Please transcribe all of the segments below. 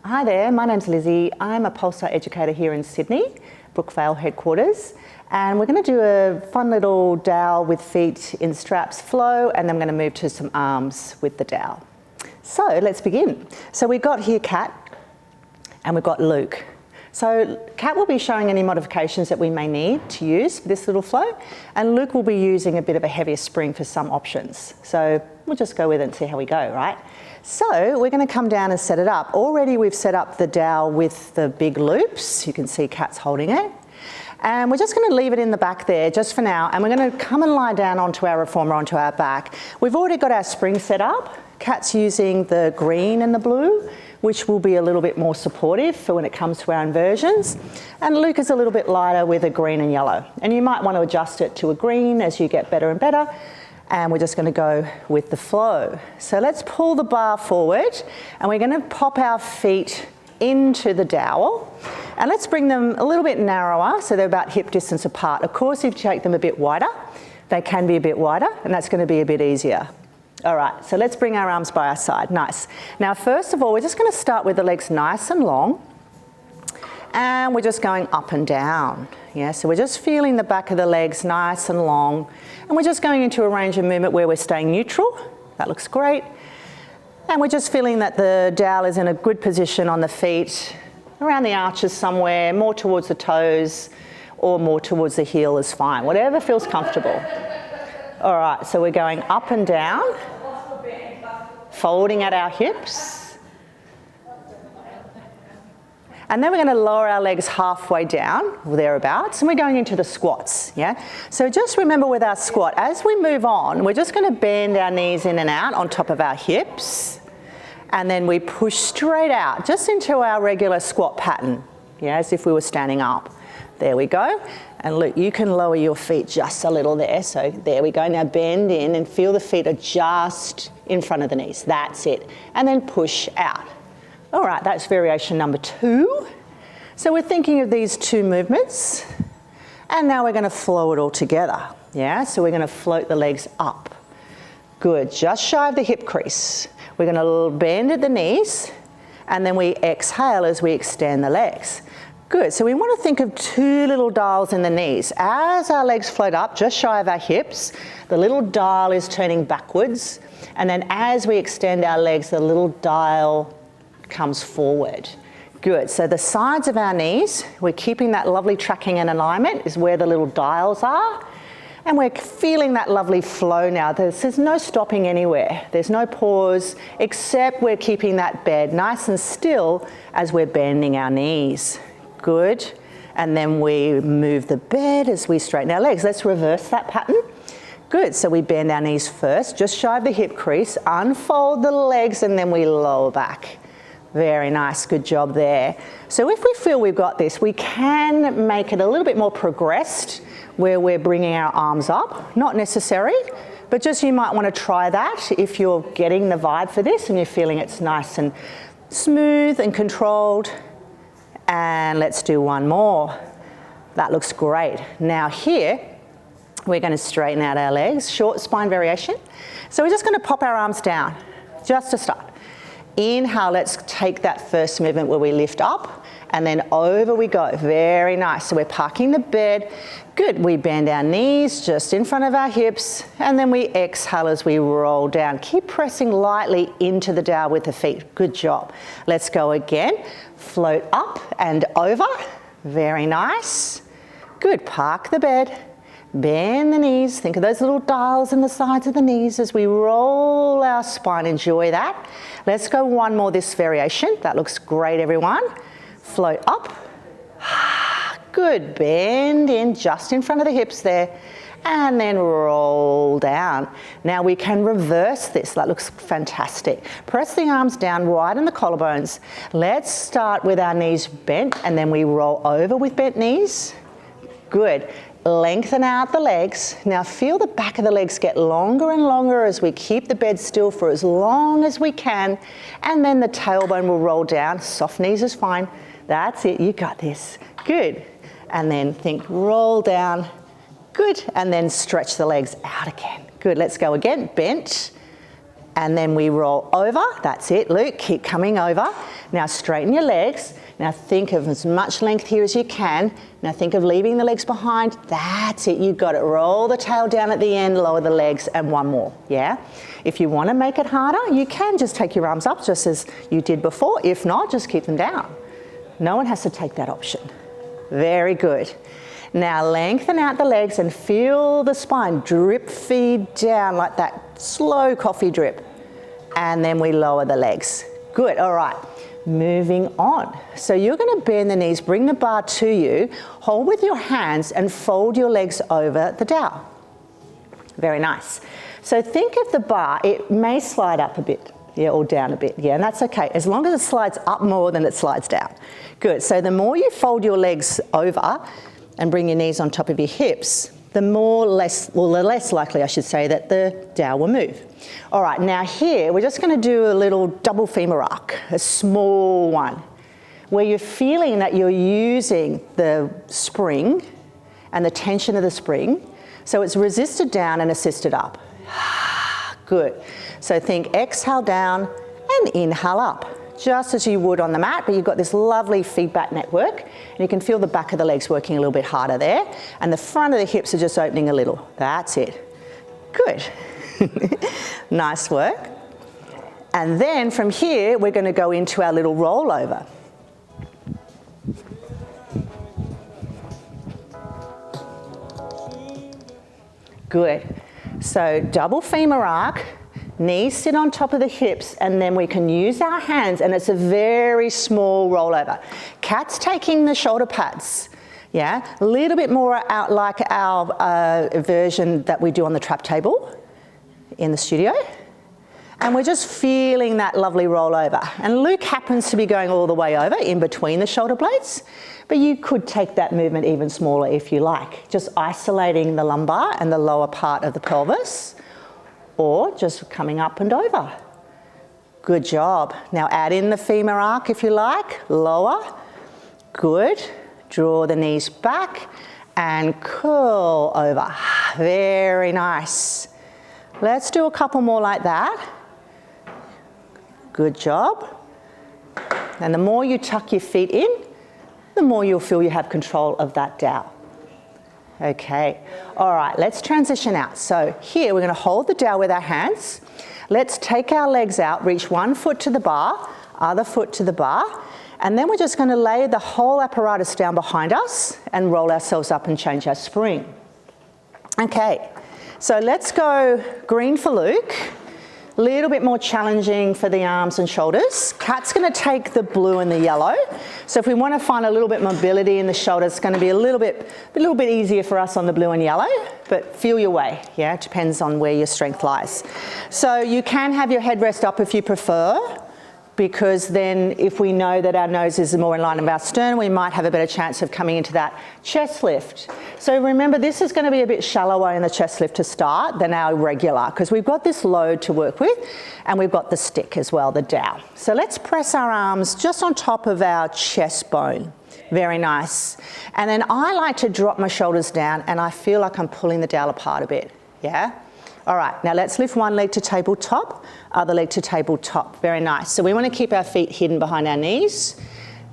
Hi there, my name's Lizzie. I'm a Pulsar educator here in Sydney, Brookvale headquarters, and we're going to do a fun little dowel with feet in straps flow, and then I'm going to move to some arms with the dowel. So let's begin. So we've got here Kat and we've got Luke. So Kat will be showing any modifications that we may need to use for this little flow, and Luke will be using a bit of a heavier spring for some options. So we'll just go with it and see how we go, right? So we're going to come down and set it up. Already we've set up the dowel with the big loops. You can see Kat's holding it. And we're just going to leave it in the back there just for now, and we're going to come and lie down onto our reformer, onto our back. We've already got our spring set up. Kat's using the green and the blue, which will be a little bit more supportive for when it comes to our inversions. And Luke is a little bit lighter with a green and yellow. And you might want to adjust it to a green as you get better and better. And we're just going to go with the flow. So let's pull the bar forward, and we're going to pop our feet into the dowel. And let's bring them a little bit narrower, so they're about hip distance apart. Of course, if you take them a bit wider, they can be a bit wider, and that's going to be a bit easier. All right, so let's bring our arms by our side. Nice. Now, first of all, we're just going to start with the legs nice and long, and we're just going up and down. Yeah, so we're just feeling the back of the legs nice and long, and we're just going into a range of movement where we're staying neutral. That looks great. And we're just feeling that the dowel is in a good position on the feet, around the arches somewhere, more towards the toes or more towards the heel is fine, whatever feels comfortable. All right, so we're going up and down, folding at our hips. And then we're going to lower our legs halfway down, or thereabouts, and we're going into the squats, yeah? So just remember with our squat, as we move on, we're just going to bend our knees in and out on top of our hips, and then we push straight out, just into our regular squat pattern, yeah, as if we were standing up. There we go. And look, you can lower your feet just a little there, so there we go. Now bend in and feel the feet are just in front of the knees. That's it. And then push out. All right, that's variation number 2. So we're thinking of these 2 movements, and now we're going to flow it all together. Yeah, so we're going to float the legs up. Good, just shy of the hip crease. We're going to bend at the knees, and then we exhale as we extend the legs. Good, so we want to think of 2 little dials in the knees. As our legs float up, just shy of our hips, the little dial is turning backwards, and then as we extend our legs, the little dial comes forward. Good, so the sides of our knees, we're keeping that lovely tracking and alignment is where the little dials are, and we're feeling that lovely flow now. There's no stopping anywhere. There's no pause, except we're keeping that bed nice and still as we're bending our knees. Good, and then we move the bed as we straighten our legs. Let's reverse that pattern. Good, so we bend our knees first, just shy of the hip crease, unfold the legs, and then we lower back. Very nice, good job there. So if we feel we've got this, we can make it a little bit more progressed where we're bringing our arms up. Not necessary, but just you might want to try that if you're getting the vibe for this and you're feeling it's nice and smooth and controlled. And let's do one more. That looks great. Now here, we're going to straighten out our legs, short spine variation. So we're just going to pop our arms down, just to start. Inhale, let's take that first movement where we lift up, and then over we go. Very nice. So we're parking the bed. Good. We bend our knees just in front of our hips, and then we exhale as we roll down. Keep pressing lightly into the dowel with the feet. Good job. Let's go again. Float up and over. Very nice. Good. Park the bed. Bend the knees. Think of those little dials in the sides of the knees as we roll our spine. Enjoy that. Let's go one more this variation. That looks great, everyone. Float up. Good. Bend in just in front of the hips there. And then roll down. Now we can reverse this. That looks fantastic. Press the arms down, widen the collarbones. Let's start with our knees bent, and then we roll over with bent knees. Good. Lengthen out the legs. Now feel the back of the legs get longer and longer as we keep the bed still for as long as we can. And then the tailbone will roll down. Soft knees is fine. That's it. You got this. Good. And then think roll down. Good. And then stretch the legs out again. Good. Let's go again. Bent. And then we roll over. That's it, Luke. Keep coming over. Now straighten your legs. Now think of as much length here as you can. Now think of leaving the legs behind. That's it, you got it. Roll the tail down at the end, lower the legs, and one more, yeah? If you want to make it harder, you can just take your arms up just as you did before. If not, just keep them down. No one has to take that option. Very good. Now lengthen out the legs and feel the spine drip feed down like that slow coffee drip. And then we lower the legs. Good, all right. Moving on. So you're going to bend the knees, bring the bar to you, hold with your hands and fold your legs over the dowel. Very nice. So think of the bar, it may slide up a bit, yeah, or down a bit, yeah, and that's okay, as long as it slides up more than it slides down. Good, so the more you fold your legs over and bring your knees on top of your hips, the less likely, I should say, that the dowel will move. All right, now here, we're just gonna do a little double femur arc, a small one, where you're feeling that you're using the spring and the tension of the spring, so it's resisted down and assisted up. Good. So think exhale down and inhale up, just as you would on the mat, but you've got this lovely feedback network, and you can feel the back of the legs working a little bit harder there, and the front of the hips are just opening a little. That's it. Good. Nice work. And then from here, we're going to go into our little rollover. Good. So double femur arc, knees sit on top of the hips, and then we can use our hands, and it's a very small rollover. Cat's taking the shoulder pads, yeah? A little bit more out like our version that we do on the trap table in the studio. And we're just feeling that lovely rollover. And Luke happens to be going all the way over in between the shoulder blades, but you could take that movement even smaller if you like, just isolating the lumbar and the lower part of the pelvis, or just coming up and over. Good job. Now add in the femur arc if you like, lower. Good. Draw the knees back and curl over. Very nice. Let's do a couple more like that. Good job. And the more you tuck your feet in, the more you'll feel you have control of that dowel. Okay, all right, let's transition out. So here we're going to hold the dowel with our hands. Let's take our legs out, reach one foot to the bar, other foot to the bar, and then we're just going to lay the whole apparatus down behind us and roll ourselves up and change our spring. Okay, so let's go green for Luke. A little bit more challenging for the arms and shoulders. Kat's going to take the blue and the yellow. So if we want to find a little bit mobility in the shoulders, it's going to be a little bit easier for us on the blue and yellow, but feel your way, yeah? It depends on where your strength lies. So you can have your head rest up if you prefer, because then if we know that our nose is more in line with our sternum, we might have a better chance of coming into that chest lift. So remember, this is going to be a bit shallower in the chest lift to start than our regular, because we've got this load to work with, and we've got the stick as well, the dowel. So let's press our arms just on top of our chest bone. Very nice. And then I like to drop my shoulders down, and I feel like I'm pulling the dowel apart a bit, yeah? All right, now let's lift one leg to tabletop, other leg to tabletop. Very nice. So we want to keep our feet hidden behind our knees.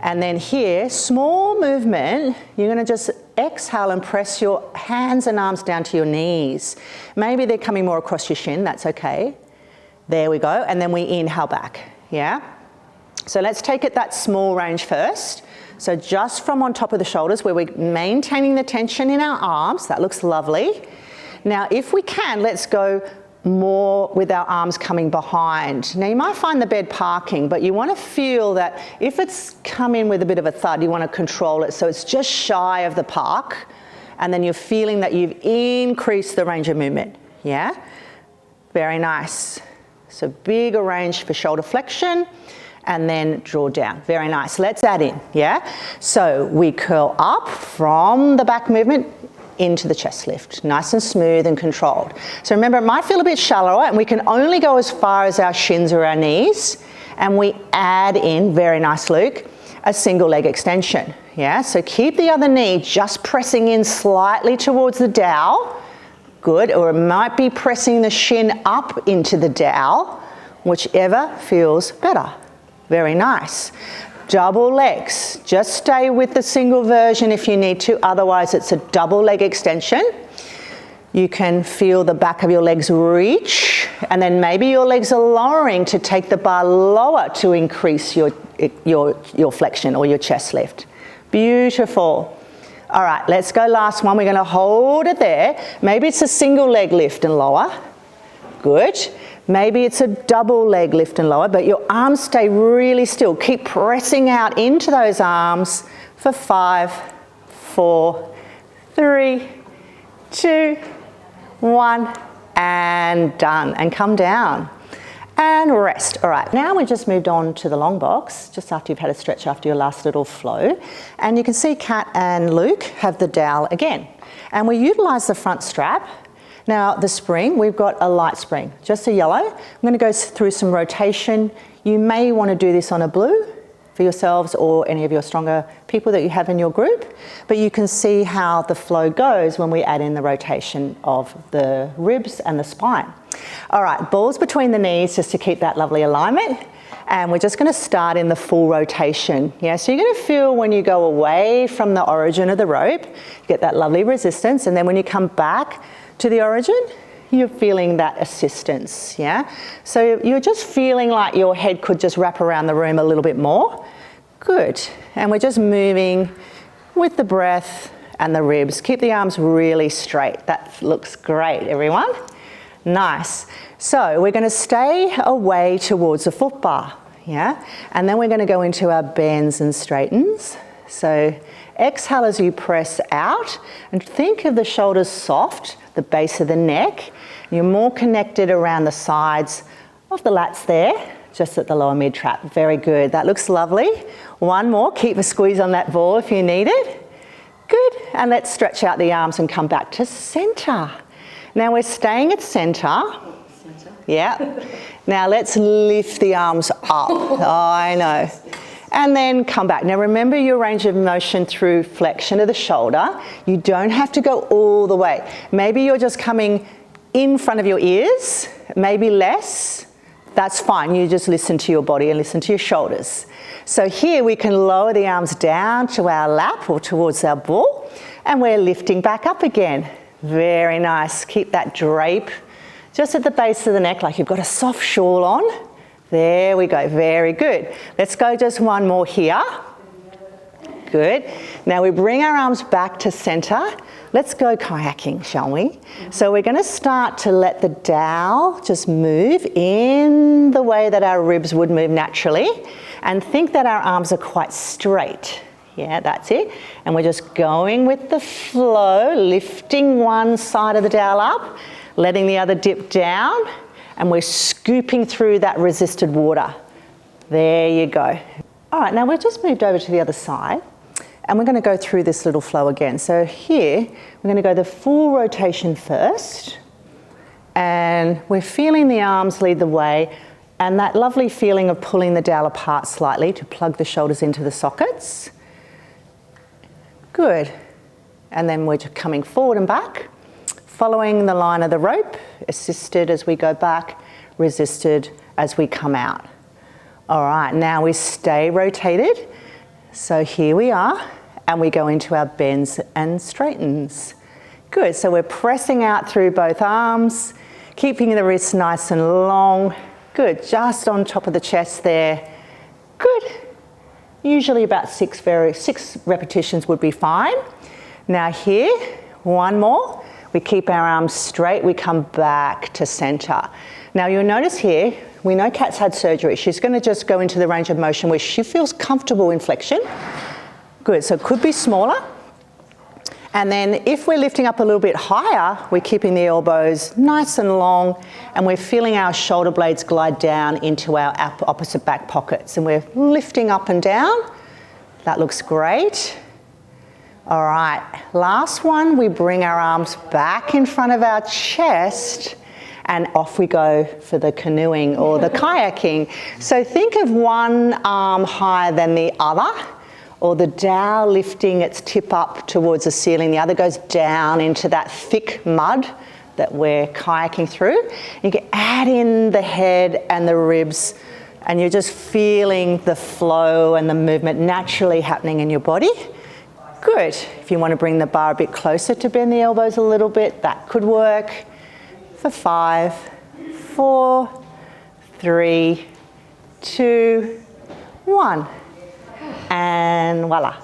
And then here, small movement, you're going to just exhale and press your hands and arms down to your knees. Maybe they're coming more across your shin, that's okay. There we go, and then we inhale back, yeah? So let's take it that small range first. So just from on top of the shoulders where we're maintaining the tension in our arms, that looks lovely. Now, if we can, let's go more with our arms coming behind. Now, you might find the bed parking, but you want to feel that if it's come in with a bit of a thud, you want to control it so it's just shy of the park, and then you're feeling that you've increased the range of movement, yeah? Very nice. So bigger range for shoulder flexion, and then draw down. Very nice. Let's add in, yeah? So we curl up from the back movement into the chest lift, nice and smooth and controlled. So remember, it might feel a bit shallower, and we can only go as far as our shins or our knees, and we add in, very nice Luke, a single leg extension, yeah? So keep the other knee just pressing in slightly towards the dowel, good, or it might be pressing the shin up into the dowel, whichever feels better. Very nice. Double legs. Just stay with the single version if you need to, otherwise it's a double leg extension. You can feel the back of your legs reach, and then maybe your legs are lowering to take the bar lower to increase your flexion or your chest lift. Beautiful. All right, let's go last one. We're going to hold it there. Maybe it's a single leg lift and lower. Good. Maybe it's a double leg lift and lower, but your arms stay really still. Keep pressing out into those arms for 5, 4, 3, 2, 1, and done. And come down and rest. All right, now we just moved on to the long box, just after you've had a stretch after your last little flow. And you can see Kat and Luke have the dowel again. And we utilise the front strap. Now the spring, we've got a light spring, just a yellow. I'm going to go through some rotation. You may want to do this on a blue for yourselves or any of your stronger people that you have in your group, but you can see how the flow goes when we add in the rotation of the ribs and the spine. All right, balls between the knees just to keep that lovely alignment. And we're just going to start in the full rotation. Yeah, so you're going to feel when you go away from the origin of the rope, you get that lovely resistance, and then when you come back to the origin, you're feeling that assistance, yeah? So you're just feeling like your head could just wrap around the room a little bit more. Good. And we're just moving with the breath and the ribs. Keep the arms really straight. That looks great, everyone. Nice. So we're going to stay away towards the foot bar, yeah? And then we're going to go into our bends and straightens. So exhale as you press out and think of the shoulders soft, the base of the neck. You're more connected around the sides of the lats there, just at the lower mid trap. Very good. That looks lovely. One more. Keep a squeeze on that ball if you need it. Good. And let's stretch out the arms and come back to center. Now we're staying at center. Yeah. Now let's lift the arms up. Oh, I know. And then come back. Now remember your range of motion through flexion of the shoulder. You don't have to go all the way. Maybe you're just coming in front of your ears, maybe less. That's fine. You just listen to your body and listen to your shoulders. So here we can lower the arms down to our lap or towards our ball, and we're lifting back up again. Very nice. Keep that drape just at the base of the neck like you've got a soft shawl on. There we go, very good. Let's go just one more here. Good. Now we bring our arms back to center. Let's go kayaking, shall we? So we're going to start to let the dowel just move in the way that our ribs would move naturally, and think that our arms are quite straight. Yeah, that's it. And we're just going with the flow, lifting one side of the dowel up, letting the other dip down, and we're scooping through that resisted water. There you go. All right, now we've just moved over to the other side, and we're going to go through this little flow again. So here, we're going to go the full rotation first, and we're feeling the arms lead the way, and that lovely feeling of pulling the dowel apart slightly to plug the shoulders into the sockets. Good. And then we're just coming forward and back, following the line of the rope, assisted as we go back, resisted as we come out. All right, now we stay rotated. So here we are, and we go into our bends and straightens. Good, so we're pressing out through both arms, keeping the wrists nice and long. Good, just on top of the chest there. Good. Usually about 6 repetitions would be fine. Now here, one more. We keep our arms straight, we come back to center. Now you'll notice here, we know Kat's had surgery. She's going to just go into the range of motion where she feels comfortable in flexion. Good, so it could be smaller. And then if we're lifting up a little bit higher, we're keeping the elbows nice and long, and we're feeling our shoulder blades glide down into our opposite back pockets. And we're lifting up and down. That looks great. All right, last one, we bring our arms back in front of our chest, and off we go for the canoeing or the kayaking. So think of one arm higher than the other, or the dowel lifting its tip up towards the ceiling. The other goes down into that thick mud that we're kayaking through. You can add in the head and the ribs And you're just feeling the flow and the movement naturally happening in your body. Good. If you want to bring the bar a bit closer to bend the elbows a little bit, that could work. For 5, 4, 3, 2, 1. And voila.